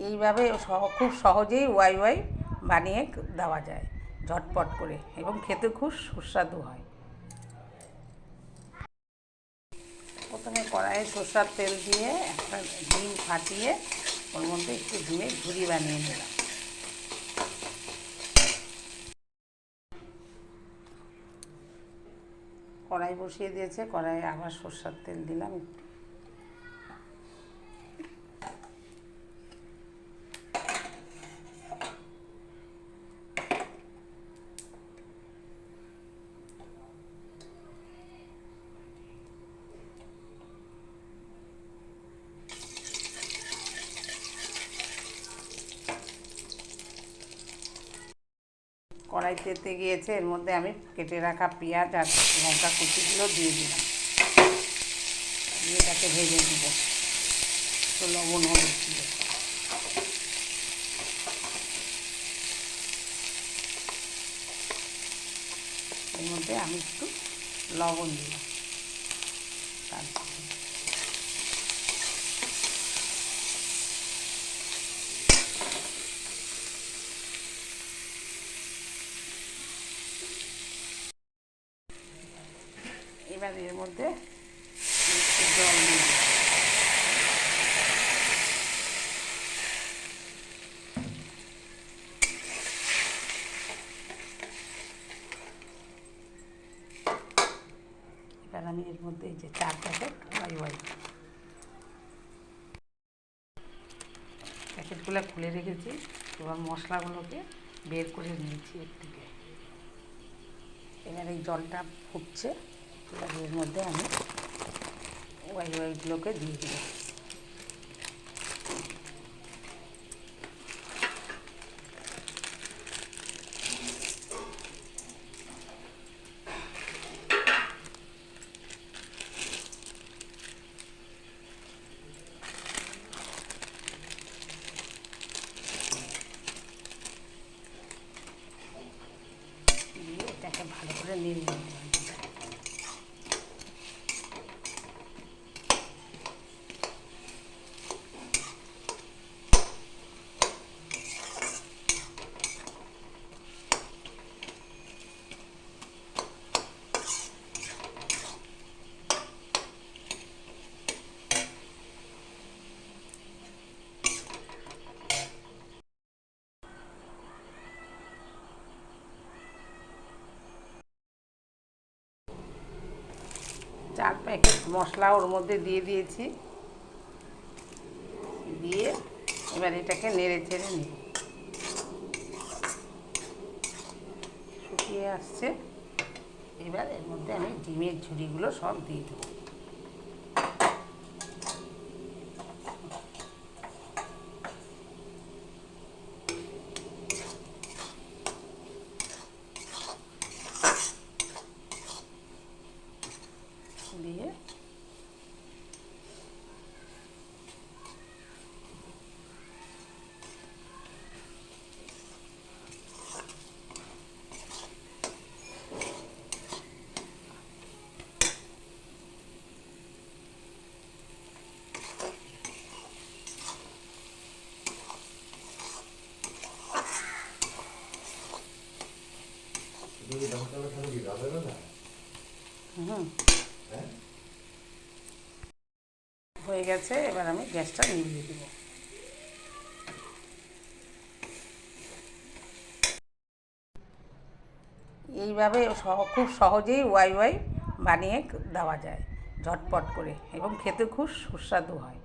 এইভাবে খুব সহজেই ওয়াই ওয়াই বানিয়ে দেওয়া যায় ঝটপট করে, এবং খেতে খুব সুস্বাদু হয়। প্রথমে কড়াইয়ে সরষের তেল দিয়ে একটা ডিম ফাটিয়ে ওর মধ্যে একটু ডিমের ঝুড়ি বানিয়ে নিলাম। কড়াই বসিয়ে দিয়েছে, কড়াইয়ে আবার সরষের তেল দিলাম। কড়াই তেতে গিয়েছে, এর মধ্যে আমি কেটে রাখা পেঁয়াজ আর লঙ্কা কুচিগুলো দিয়ে দিলাম। দিয়ে এটাকে ভেজে দিব, তো লবণ হলুদ দিয়ে। এর মধ্যে আমি একটু লবণ দিলাম। এবার এর মধ্যে একটু জল দিলাম। এবার আমি এর মধ্যে এই যে 4 প্যাকেট ওয়াই প্যাকেটগুলো খুলে রেখেছি। এবার মশলাগুলোকে বের করে নিয়েছি এর থেকে। এবার এই জলটা ফুটছে, এবার এর মধ্যে আমি ওয়াইগুলোকে দিয়ে দিব। দিয়ে এটাকে ভালো করে নেড়ে নিতে হবে। চার প্যাকেট মশলা ওর মধ্যে দিয়ে দিয়েছি। দিয়ে এবার এটাকে নেড়ে চেড়ে নিই। শুকিয়ে আসছে, এবার এর মধ্যে আমি ডিমের ঝুড়িগুলো সব দিয়ে দেবো। দিয়ে হয়ে গেছে, এবার আমি গ্যাসটা নিভিয়ে দেব। এইভাবে খুব সহজেই ওয়াই ওয়াই বানিয়ে দেওয়া যায় ঝটপট করে, এবং খেতে খুব সুস্বাদু হয়।